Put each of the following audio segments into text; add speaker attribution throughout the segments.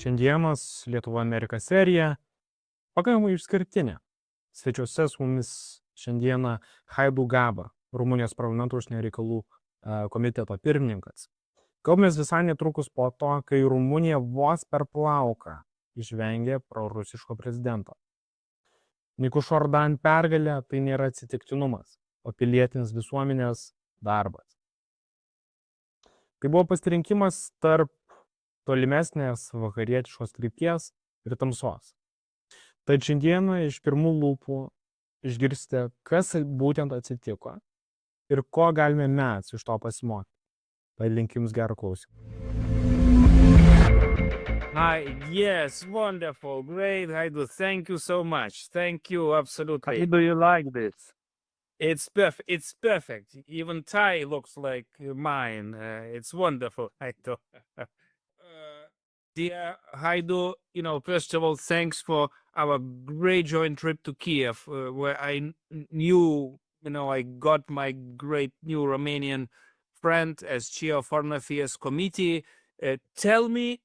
Speaker 1: Šiandienos Lietuva Amerika serija pakankamai išskirtinė. Svečiuose su mumis šiandieną Hajdu Gábor, Rumunijos parlamento Užsienio reikalų komiteto pirmininkas. Kalbamės visai netrukus po to, kai Rumunija vos per plauką išvengė prorusiško prezidento. Nicușor Dan pergalė tai nėra atsitiktinumas, o pilietinės visuomenės darbas. Tai buvo pasirinkimas tarp tolimesnės vakarietiškos krypties ir tamsos. Tad šiandieną iš pirmų lūpų išgirsite, kas būtent atsitiko ir ko galime mes iš to pasimokyti. Linkiu jums gero klausimą.
Speaker 2: Yes, wonderful, great, Hajdu, thank you so much. Thank you, absolutely.
Speaker 3: How do you like this?
Speaker 2: It's perfect. It's perfect. Even Thai looks like mine. It's wonderful, Hajdu. Dear Hajdu, first of all, thanks for our great joint trip to Kiev, where I knew, I got my great new Romanian friend as chair of Foreign Affairs Committee. Tell me,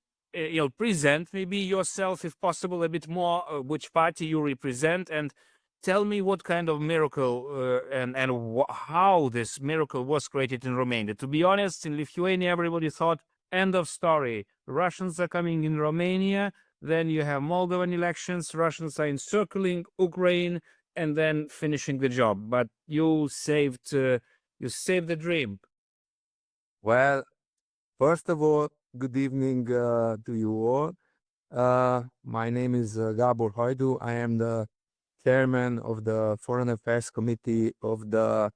Speaker 2: present maybe yourself, if possible, a bit more, which party you represent, and tell me what kind of miracle and how this miracle was created in Romania. To be honest, in Lithuania, everybody thought, end of story. Russians are coming in Romania, then you have Moldovan elections, Russians are encircling Ukraine, and then finishing the job. But you saved the dream.
Speaker 3: Well, first of all, good evening to you all. My name is Gábor Hajdu. I am the chairman of the Foreign Affairs Committee of the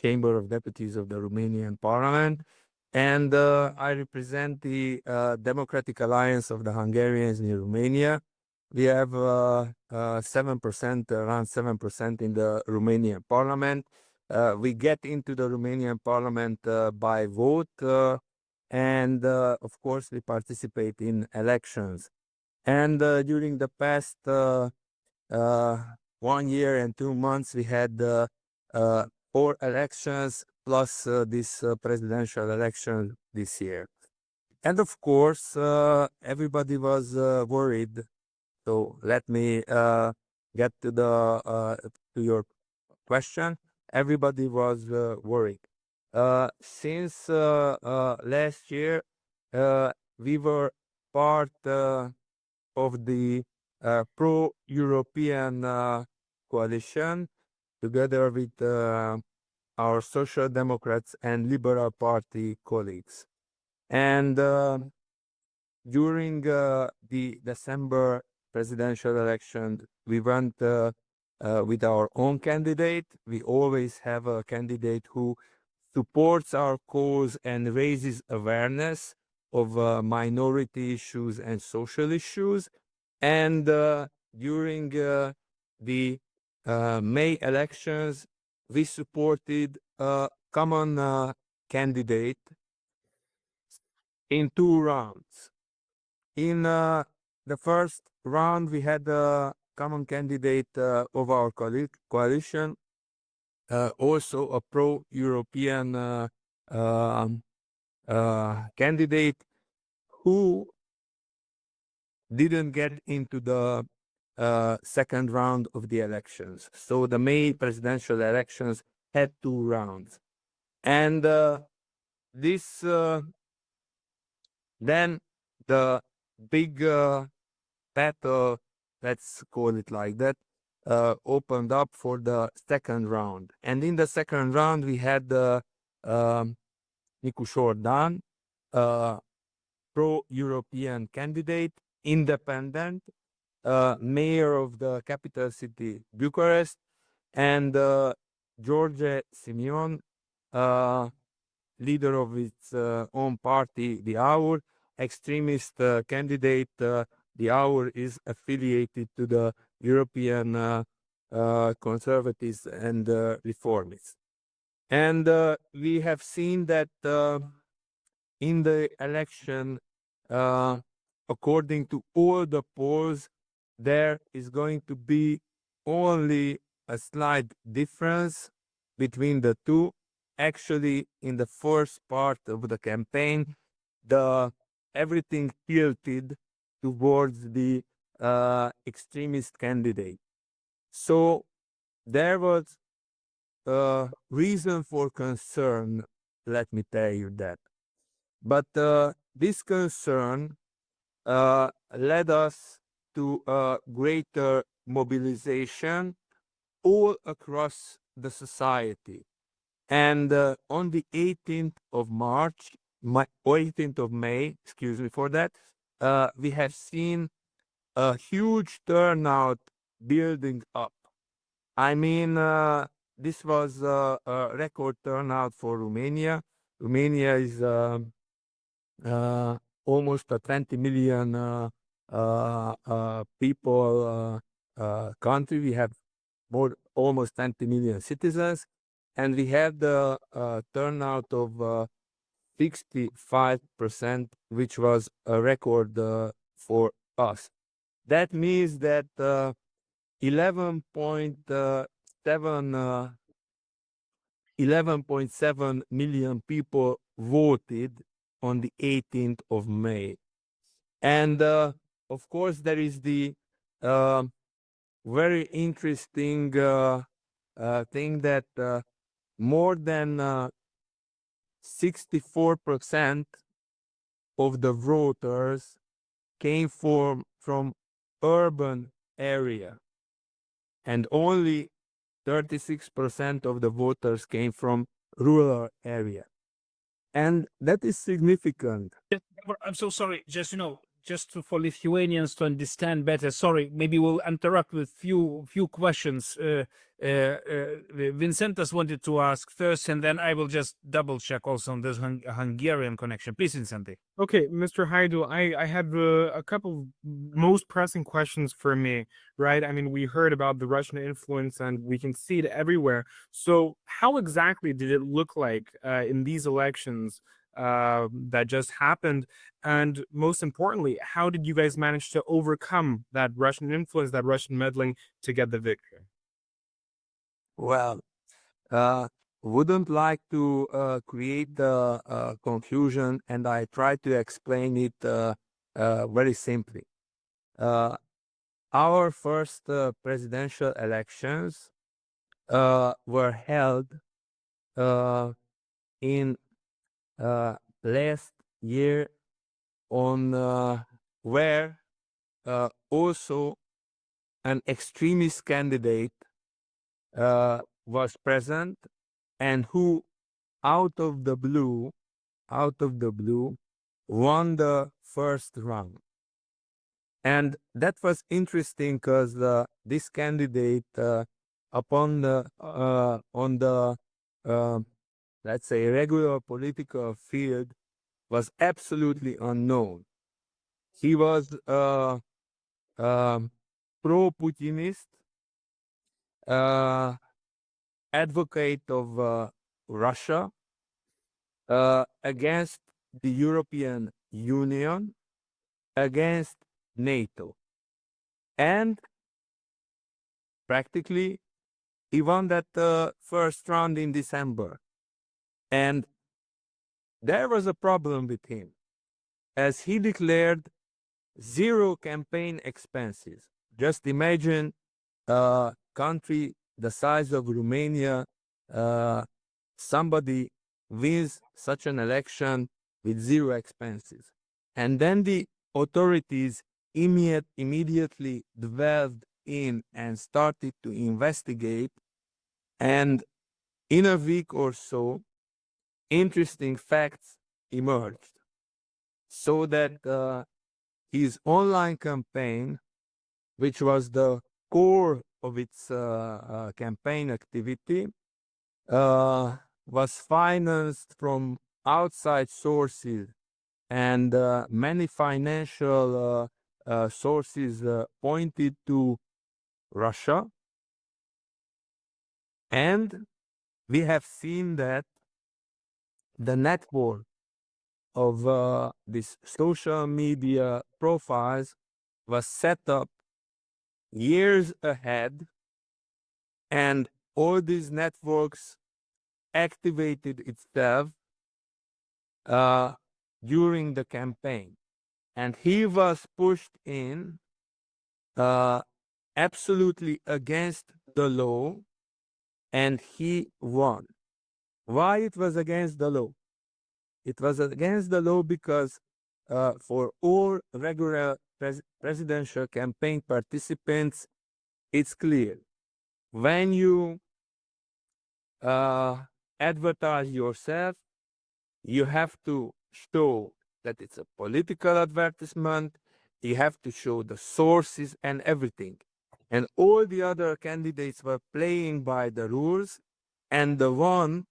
Speaker 3: Chamber of Deputies of the Romanian Parliament. And I represent the Democratic Alliance of the Hungarians in Romania. We have 7%, around 7% in the Romanian Parliament. We get into the Romanian Parliament by vote, and of course we participate in elections. And during the past 1 year and 2 months, we had 4 elections plus this presidential election this year. And of course, everybody was worried. So let me get to your question. Everybody was worried. Since last year, we were part of the pro-European coalition together with our Social Democrats and Liberal Party colleagues. And during the December presidential election, we went with our own candidate. We always have a candidate who supports our cause and raises awareness of minority issues and social issues. And during the May elections, we supported a common candidate in 2 rounds. In the first round, we had a common candidate of our coalition, also a pro-European candidate who didn't get into the second round of the elections. So the May presidential elections had 2 rounds. And this then the big battle, let's call it like that, opened up for the second round. And in the second round, we had Nicușor Dan, pro-European candidate, independent, mayor of the capital city, Bucharest, and George Simion, leader of its own party, the Our, extremist candidate. The Our is affiliated to the European conservatives and reformists. And we have seen that in the election, according to all the polls, there is going to be only a slight difference between the two. Actually, in the first part of the campaign, everything tilted towards the extremist candidate. So there was a reason for concern, let me tell you that. But this concern led us to a greater mobilization all across the society. And on the 18th of March, 18th of May, excuse me for that, we have seen a huge turnout building up. I mean, this was a record turnout for Romania. Romania is almost a 20 million people country. We have almost 20 million citizens, and we had the turnout of 65%, which was a record for us. That means that 11.7 million people voted on the 18th of May. And of course, there is the very interesting thing that more than 64% of the voters came from urban area, and only 36% of the voters came from rural area. And that is significant.
Speaker 2: I'm so sorry. Just for Lithuanians to understand better. Sorry, maybe we'll interrupt with few questions. Vincentas wanted to ask first, and then I will just double check also on this Hungarian connection. Please, Vincente.
Speaker 1: Okay, Mr. Hajdu, I have a couple most pressing questions for me, right? I mean, we heard about the Russian influence and we can see it everywhere. So how exactly did it look like in these elections that just happened? And most importantly, how did you guys manage to overcome that Russian influence, that Russian meddling to get the victory?
Speaker 3: Well, wouldn't like to create the confusion, and I try to explain it very simply. Our first presidential elections were held in last year on where also an extremist candidate was present, and who out of the blue won the first round. And that was interesting because this candidate on the let's say regular political field was absolutely unknown. He was pro-Putinist, advocate of Russia, against the European Union, against NATO. And practically he won that first round in December. And there was a problem with him, as he declared zero campaign expenses. Just imagine a country the size of Romania, somebody wins such an election with zero expenses. And then the authorities immediately delved in and started to investigate. And in a week or so, interesting facts emerged. So that his online campaign, which was the core of its campaign activity, was financed from outside sources, and many financial sources pointed to Russia. And we have seen that the network of these social media profiles was set up years ahead, and all these networks activated itself during the campaign. and he was pushed in absolutely against the law, and he won. Why it was against the law? It was against the law because for all regular presidential campaign participants, it's clear. When you advertise yourself, you have to show that it's a political advertisement. You have to show the sources and everything. And all the other candidates were playing by the rules, and the one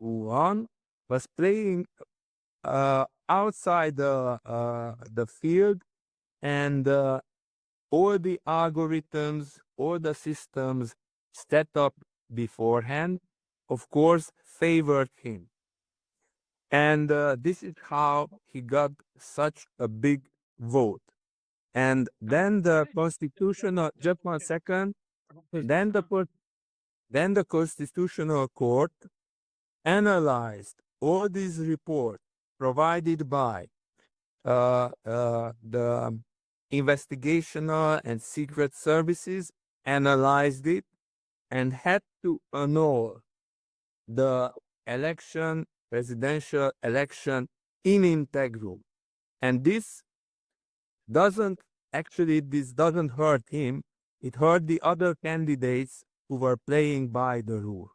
Speaker 3: who won was playing outside the field, and all the algorithms, all the systems set up beforehand, of course, favored him. And this is how he got such a big vote. And then the constitutional, just 1 second, then the Constitutional Court analyzed all these reports provided by the investigational and secret services, analyzed it, and had to annul the election, presidential election, in integrum. And this doesn't hurt him. It hurt the other candidates who were playing by the rule.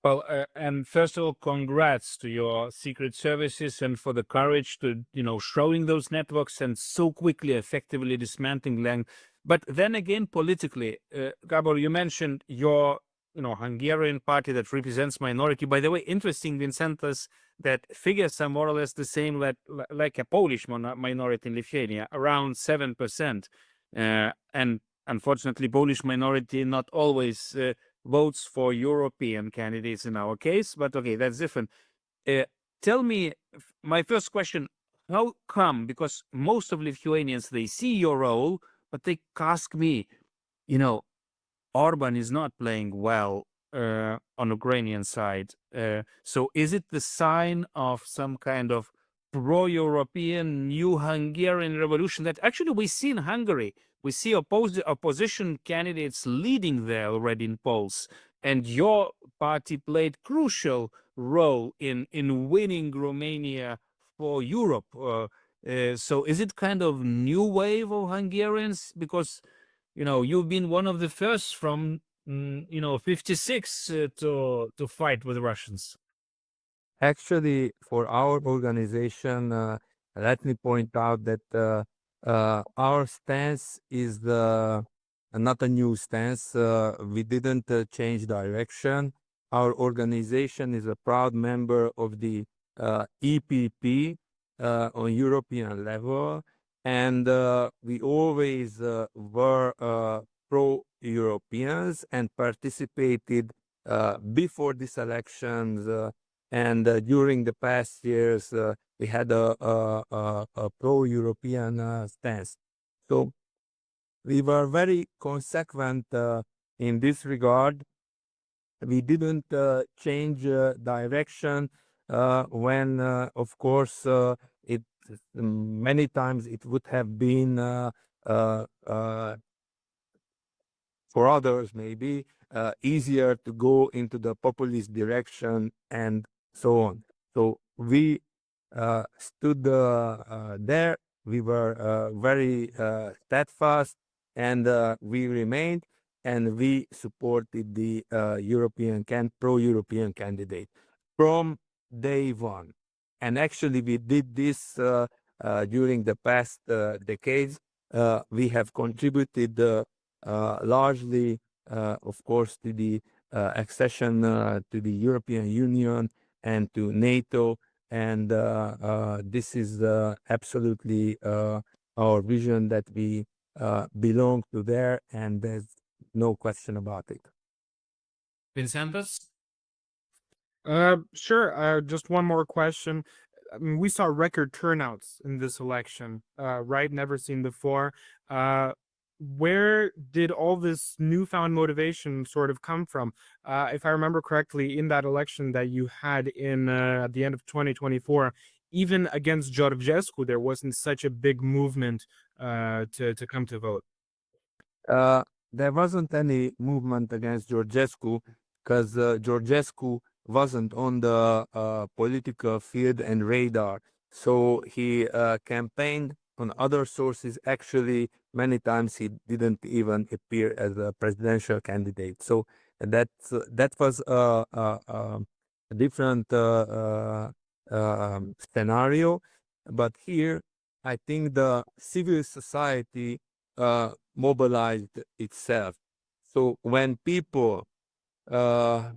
Speaker 2: Well, and first of all, congrats to your secret services and for the courage to, showing those networks and so quickly, effectively dismantling them. But then again, politically, Gábor, you mentioned your, Hungarian party that represents minority. By the way, interesting, Vincentas, that figures are more or less the same like a Polish minority in Lithuania, around 7%. And unfortunately, Polish minority not always votes for European candidates in our case, but okay, that's different. Tell me, my first question, how come? Because most of Lithuanians, they see your role, but they ask me, Orban is not playing well on Ukrainian side. So is it the sign of some kind of pro-European new Hungarian revolution that actually we see in Hungary? We see opposition candidates leading there already in polls, and your party played crucial role in winning Romania for Europe. So is it kind of new wave of Hungarians? Because, you've been one of the first from, 56 to fight with the Russians.
Speaker 3: Actually, for our organization, let me point out that our stance is not a new stance. We didn't change direction. Our organization is a proud member of the EPP on European level, and we always were pro-Europeans and participated before these elections and during the past years. We had a pro-European stance. So we were very consequent in this regard. We didn't change direction when, of course, many times it would have been for others maybe easier to go into the populist direction and so on. So we stood there. We were very steadfast, and we remained, and we supported the pro-European candidate from day one. And actually, we did this during the past decades. We have contributed largely, of course, to the accession to the European Union and to NATO. And this is absolutely our vision, that we belong to there, and there's no question about it.
Speaker 2: Vincentas?
Speaker 1: Sure. Just one more question. I mean, we saw record turnouts in this election, right? Never seen before. Where did all this newfound motivation sort of come from? If I remember correctly, in that election that you had in at the end of 2024, even against Georgescu, there wasn't such a big movement to come to vote?
Speaker 3: There wasn't any movement against Georgescu because Georgescu wasn't on the political field and radar. So he campaigned on other sources. Actually, many times he didn't even appear as a presidential candidate. So that was a different scenario. But here, I think the civil society mobilized itself. So when people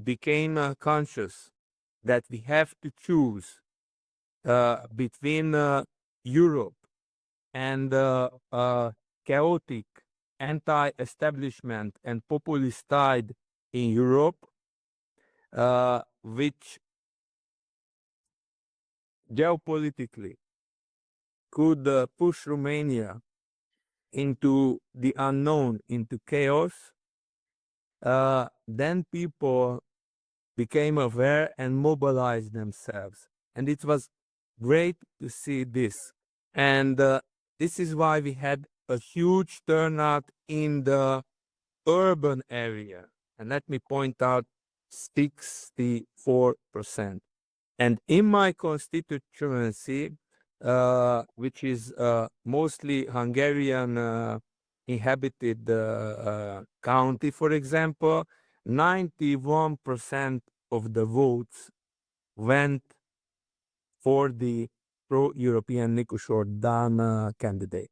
Speaker 3: became conscious that we have to choose between Europe and chaotic anti-establishment and populist tide in Europe, which geopolitically could push Romania into the unknown, into chaos, then people became aware and mobilized themselves. And it was great to see this. And this is why we had a huge turnout in the urban area. And let me point out 64%. And in my constituency, which is mostly Hungarian inhabited county, for example, 91% of the votes went for the pro-European Nicușor Dan candidate.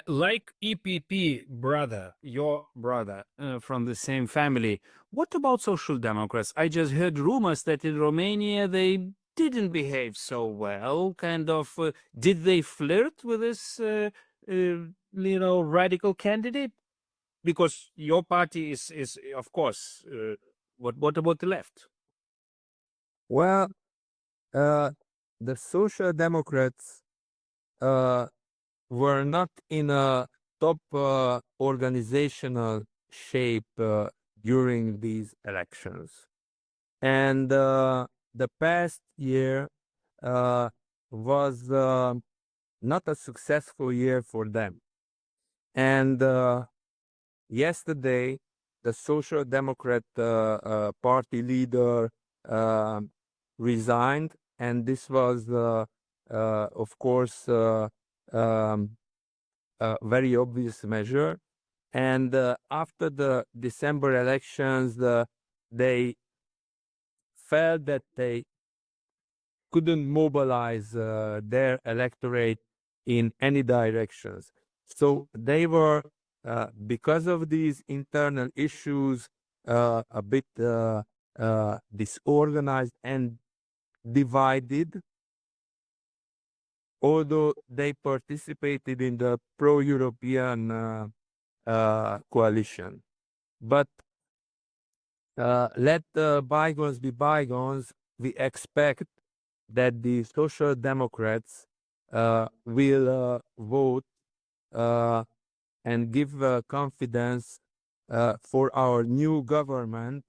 Speaker 2: Like EPP brother, your brother from the same family, what about Social Democrats? I just heard rumors that in Romania they didn't behave so well. Kind of, did they flirt with this, radical candidate? Because your party is of course. What about the left?
Speaker 3: Well, the Social Democrats were not in a top organizational shape during these elections. And the past year was not a successful year for them. And yesterday, the Social Democrat party leader resigned, and this was, of course, a very obvious measure. And after the December elections, they felt that they couldn't mobilize their electorate in any directions. So they were, because of these internal issues, a bit disorganized and divided, although they participated in the pro-European coalition. But let bygones be bygones. We expect that the Social Democrats will vote and give confidence for our new government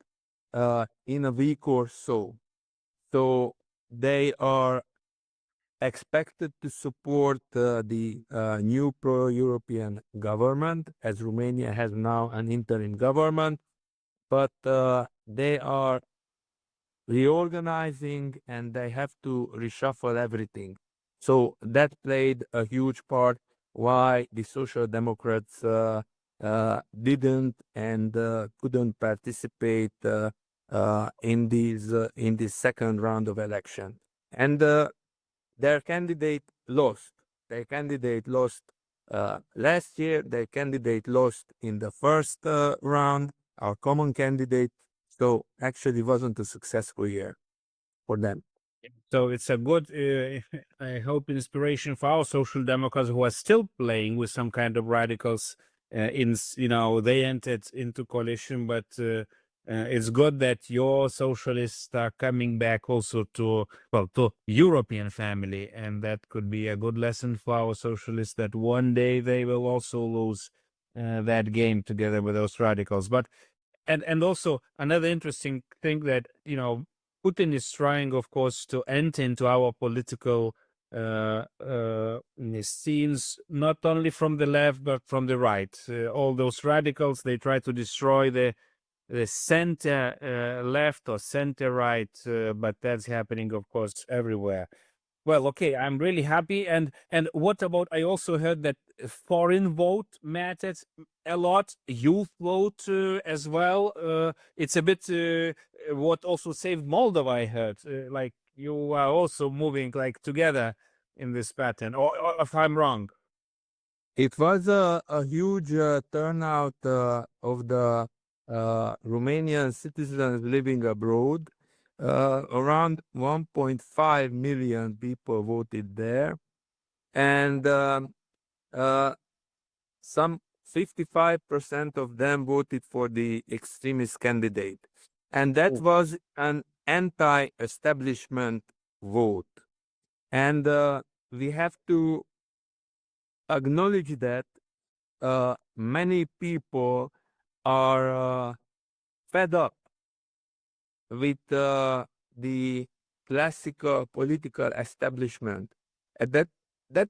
Speaker 3: in a week or so. So they are expected to support the new pro-European government, as Romania has now an interim government, but they are reorganizing and they have to reshuffle everything. So that played a huge part why the Social Democrats didn't and couldn't participate in this second round of election. And their candidate lost. Their candidate lost last year. Their candidate lost in the first round, our common candidate. So actually wasn't a successful year for them.
Speaker 2: So it's a good, I hope, inspiration for our Social Democrats who are still playing with some kind of radicals. They entered into coalition, but it's good that your socialists are coming back also to European family, and that could be a good lesson for our socialists that one day they will also lose that game together with those radicals. But and also another interesting thing that Putin is trying, of course, to enter into our political scenes, not only from the left but from the right. All those radicals, they try to destroy the center left or center right, but that's happening, of course, everywhere. Well, okay, I'm really happy. And what about? I also heard that foreign vote matters a lot. Youth vote as well. It's a bit what also saved Moldova. I heard. Like you are also moving like together in this pattern. Or if I'm wrong.
Speaker 3: It was a huge turnout of the Romanian citizens living abroad. Around 1.5 million people voted there, and some 55% of them voted for the extremist candidate. And that was an anti-establishment vote. And we have to acknowledge that many people are fed up with the classical political establishment. And that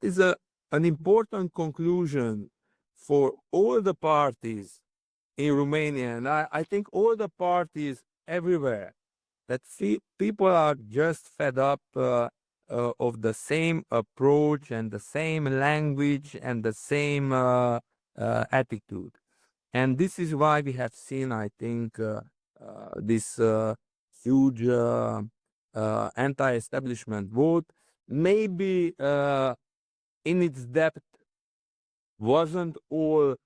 Speaker 3: is an important conclusion for all the parties in Romania. And I think all the parties everywhere, that people are just fed up of the same approach and the same language and the same attitude. And this is why we have seen, I think, this huge anti-establishment vote. Maybe in its depth wasn't all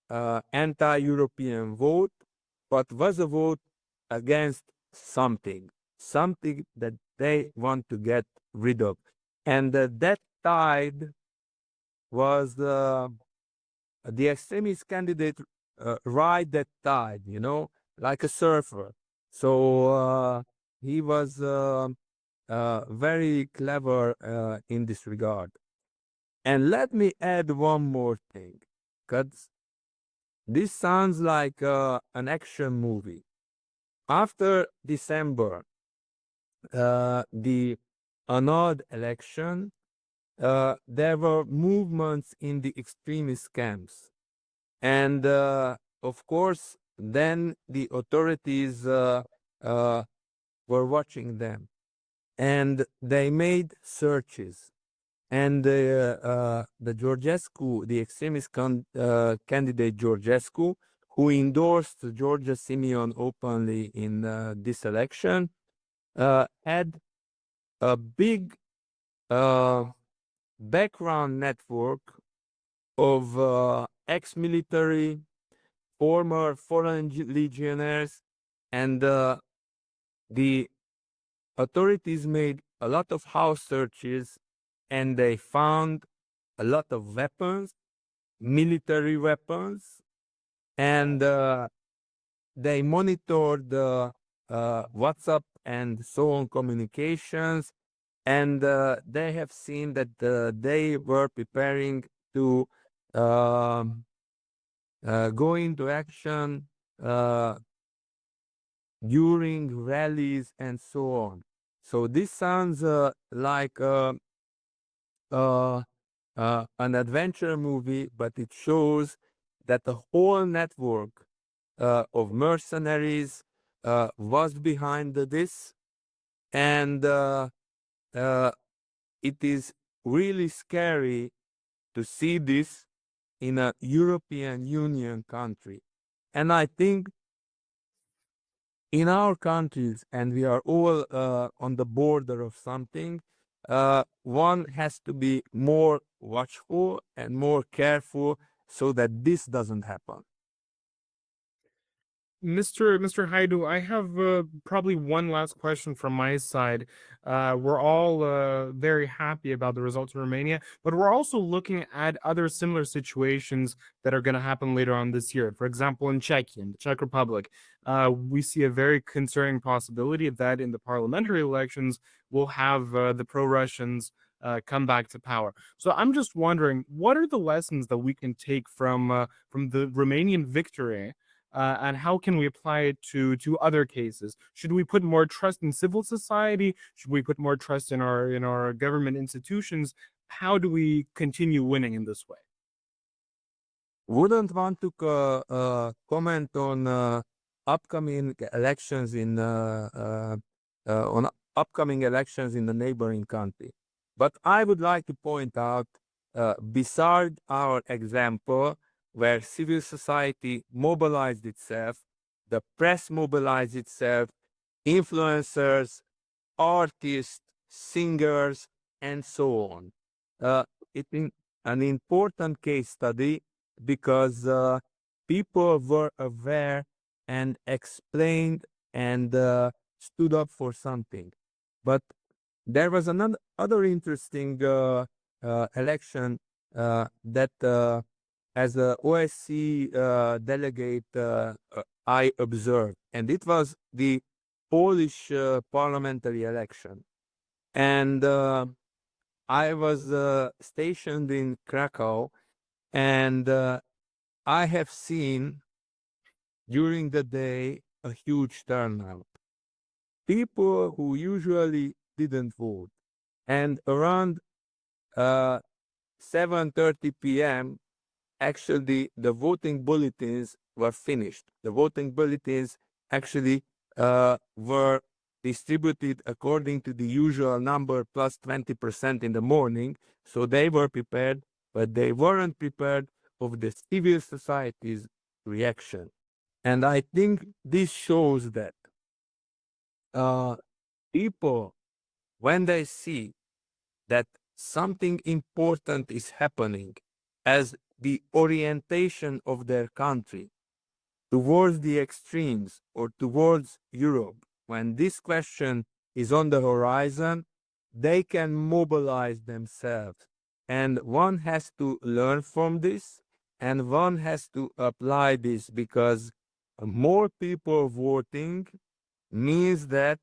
Speaker 3: anti-European vote, but was a vote against something that they want to get rid of. And that tide was the extremist candidate ride that tide, like a surfer. So he was very clever in this regard. And let me add one more thing, because this sounds like an action movie. After December, the annulled election, there were movements in the extremist camps. And of course, then the authorities were watching them. And they made searches. And the Georgescu, the extremist candidate Georgescu, who endorsed George Simion openly in this election, had a big background network of ex-military, former foreign legionnaires, and the authorities made a lot of house searches, and they found a lot of weapons, military weapons, and they monitored the WhatsApp and so on communications, and they have seen that they were preparing to go into action during rallies and so on. So this sounds like an adventure movie, but it shows that the whole network of mercenaries was behind this, and it is really scary to see this in a European Union country. And I think in our countries, and we are all on the border of something, one has to be more watchful and more careful so that this doesn't happen.
Speaker 1: Mr. Hajdu, I have probably one last question from my side. We're all very happy about the results in Romania, but we're also looking at other similar situations that are going to happen later on this year. For example, in Czechia, in the Czech Republic, we see a very concerning possibility that in the parliamentary elections, we'll have the pro-Russians come back to power. So I'm just wondering, what are the lessons that we can take from the Romanian victory and how can we apply it to other cases? Should we put more trust in civil society? Should we put more trust in our government institutions? How do we continue winning in this way?
Speaker 3: Wouldn't want to comment on upcoming elections in the neighboring country, but I would like to point out, beside our example, where civil society mobilized itself, the press mobilized itself, influencers, artists, singers, and so on. It's an important case study because people were aware and explained and stood up for something. But there was another interesting election that as a OSCE delegate I observed, and it was the Polish parliamentary election. And I was stationed in Krakow, and I have seen during the day a huge turnout. People who usually didn't vote. And around 7:30 p.m., actually the voting bulletins were finished. The voting bulletins actually were distributed according to the usual number plus 20% in the morning. So they were prepared, but they weren't prepared of the civil society's reaction. And I think this shows that people, when they see that something important is happening as the orientation of their country towards the extremes or towards Europe, when this question is on the horizon, they can mobilize themselves. And one has to learn from this, and one has to apply this, because more people voting means that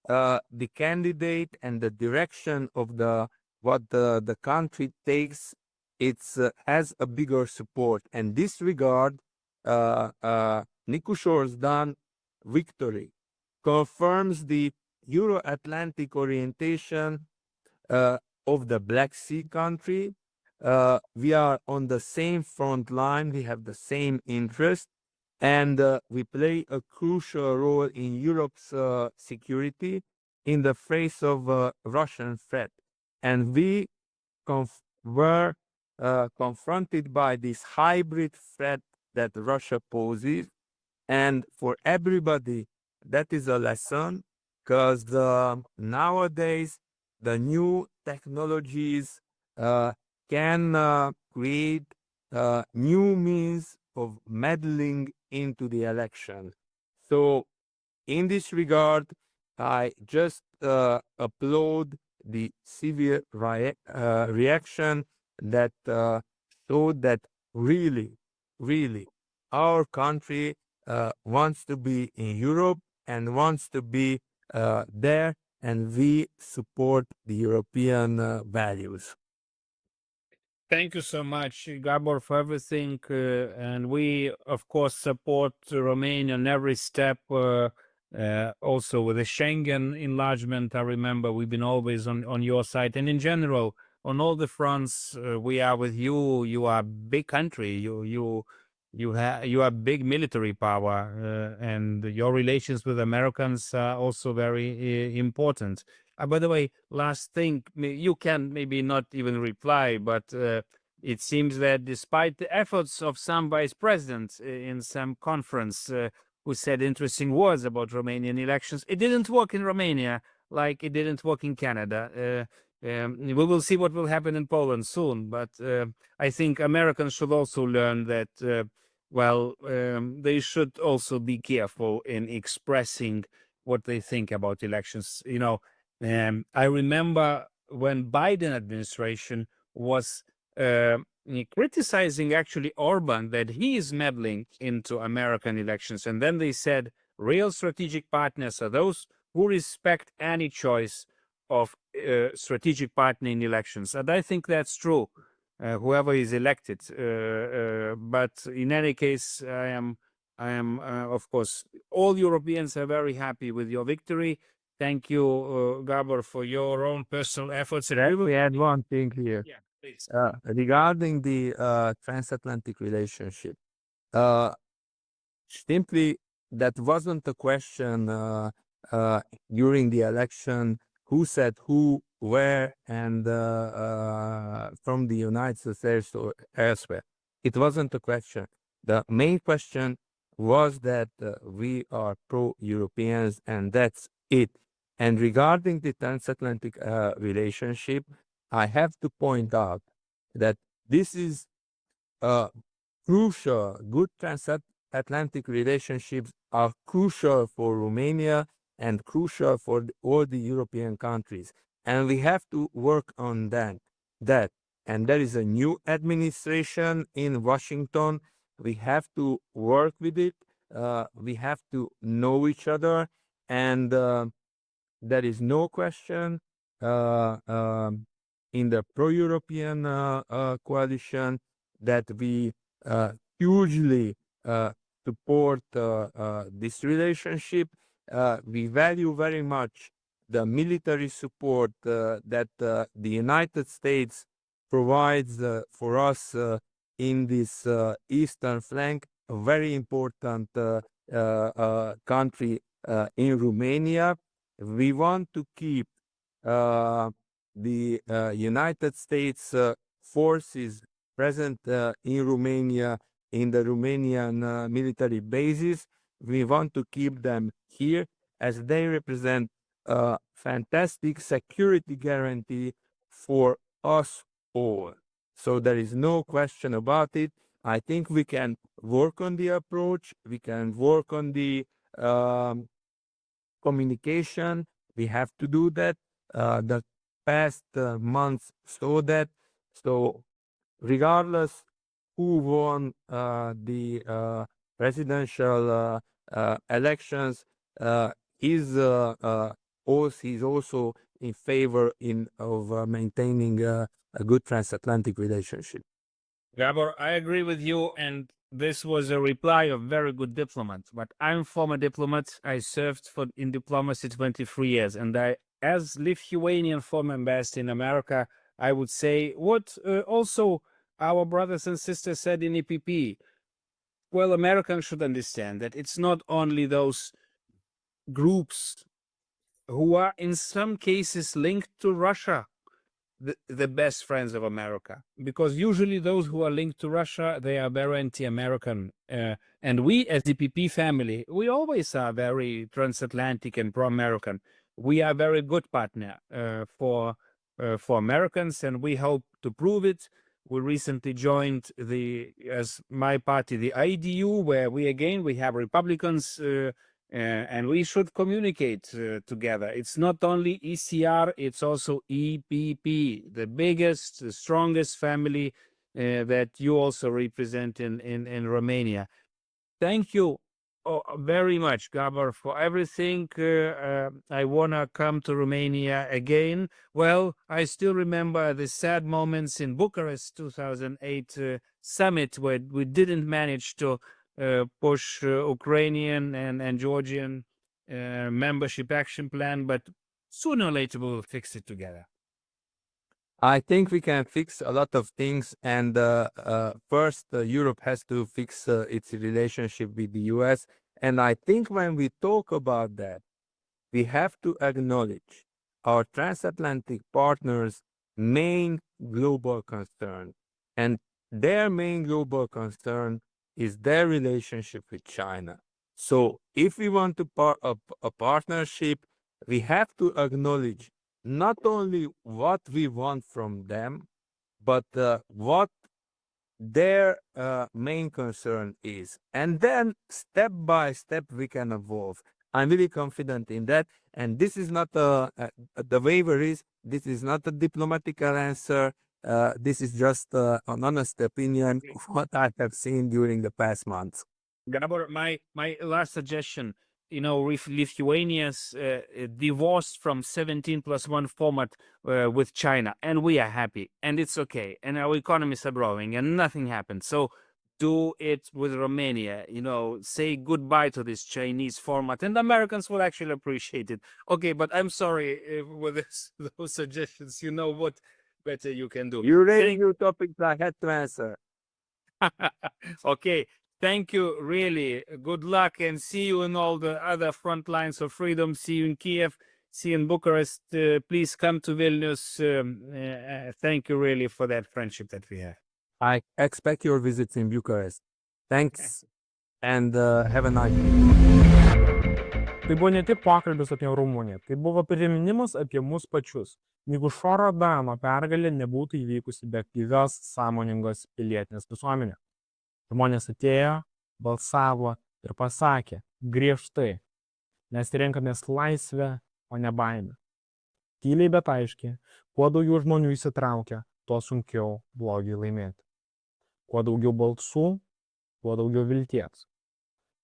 Speaker 3: the candidate and the direction of what the country takes, has a bigger support. And this regard, Nicușor Dan victory confirms the Euro-Atlantic orientation of the Black Sea country. We are on the same front line, we have the same interest, and we play a crucial role in Europe's security in the face of Russian threat. And we were confronted by this hybrid threat that Russia poses. And for everybody, that is a lesson, because nowadays the new technologies can create new means of meddling into the election. So in this regard, I just applaud the severe reaction that showed that really, really, our country wants to be in Europe and wants to be there, and we support the European values.
Speaker 2: Thank you so much, Gabor, for everything. And we, of course, support Romania in every step. Also with the Schengen enlargement, I remember we've been always on your side. And in general, on all the fronts, we are with you. You are a big country. You are big military power, and your relations with Americans are also very important. By the way, last thing, you can maybe not even reply, but it seems that despite the efforts of some vice presidents in some conference who said interesting words about Romanian elections, it didn't work in Romania like it didn't work in Canada. We will see what will happen in Poland soon, but I think Americans should also learn that, they should also be careful in expressing what they think about elections. I remember when Biden administration was criticizing actually Orban that he is meddling into American elections. And then they said real strategic partners are those who respect any choice of strategic partner in elections. And I think that's true, whoever is elected. But in any case, I am I am, of course, all Europeans are very happy with your victory. Thank you, Gabor, for your own personal efforts. And I will
Speaker 3: We add one thing here.
Speaker 2: Yeah, please.
Speaker 3: Regarding the transatlantic relationship. Simply, that wasn't a question during the election who said who, where, and from the United States or elsewhere. It wasn't a question. The main question was that we are pro-Europeans, and that's it. And regarding the transatlantic relationship, I have to point out that this is crucial. Good transatlantic relationships are crucial for Romania and crucial for all the European countries. And we have to work on that. And there is a new administration in Washington. We have to work with it. We have to know each other. And there is no question in the pro-European coalition that we hugely support this relationship. We value very much the military support that the United States provides for us in this eastern flank, a very important country in Romania. We want to keep the United States forces present in Romania, in the Romanian military bases. We want to keep them here as they represent a fantastic security guarantee for us all. So there is no question about it. I think we can work on the approach. We can work on the communication. We have to do that. The past months saw that. So regardless who won the presidential elections, he's also in favor of maintaining a good transatlantic relationship.
Speaker 2: Gabor, I agree with you, and this was a reply of very good diplomat. But I'm former diplomat. I served in diplomacy 23 years, and as Lithuanian former ambassador in America, I would say what also our brothers and sisters said in EPP. Well, Americans should understand that it's not only those groups who are in some cases linked to Russia, the best friends of America, because usually those who are linked to Russia, they are very anti-American. And we as the EPP family, we always are very transatlantic and pro-American. We are a very good partner for Americans, and we hope to prove it. We recently joined as my party, the IDU, where we have Republicans, and we should communicate together. It's not only ECR, it's also EPP, the biggest, the strongest family that you also represent in Romania. Thank you very much, Gabor, for everything. I want to come to Romania again. Well, I still remember the sad moments in Bucharest 2008 summit where we didn't manage to push Ukrainian and Georgian membership action plan, but sooner or later we will fix it together.
Speaker 3: I think we can fix a lot of things, and first Europe has to fix its relationship with the US. And I think when we talk about that, we have to acknowledge our transatlantic partners' main global concern. And their main global concern is their relationship with China. So if we want to a partnership, we have to acknowledge not only what we want from them, but what their main concern is. And then step by step, we can evolve. I'm really confident in that. And this is not the waiver is, this is not a diplomatic answer. This is just an honest opinion of what I have seen during the past months.
Speaker 2: Gabor, my last suggestion, Lithuania's divorced from 17+1 format with China, and we are happy, and it's okay, and our economies are growing, and nothing happened. So do it with Romania, say goodbye to this Chinese format, and Americans will actually appreciate it. Okay, but I'm sorry with those suggestions. You know what better you can do.
Speaker 3: You raised new topics I had to answer.
Speaker 2: Okay, thank you, really. Good luck, and see you in all the other front lines of freedom. See you in Kiev, see you in Bucharest. Please come to Vilnius. Thank you, really, for that friendship that we have.
Speaker 3: I expect your visits in Bucharest. Thanks and have a nice day.
Speaker 1: Tai buvo ne tik pokalbis apie Rumuniją, tai buvo priminimas apie mus pačius. Nicușor Dano pergalė nebūtų įvykusi be aktyvios, sąmoningos pilietinės visuomenės. Žmonės atėjo, balsavo ir pasakė griežtai, mes renkamės laisvę, o ne baimę. Tyliai, bet aiškiai, kuo daugiau žmonių įsitraukia, tuo sunkiau blogiui laimėti. Kuo daugiau balsų, tuo daugiau vilties.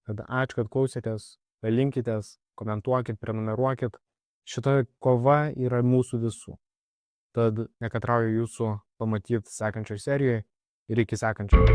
Speaker 1: Tad ačiū, kad klausėtės, dalinkitės, komentuokit, prenumeruokit. Šita kova yra mūsų visų. Tad nekatrauju jūsų pamatyti sekančioje serijoje ir iki sekančio.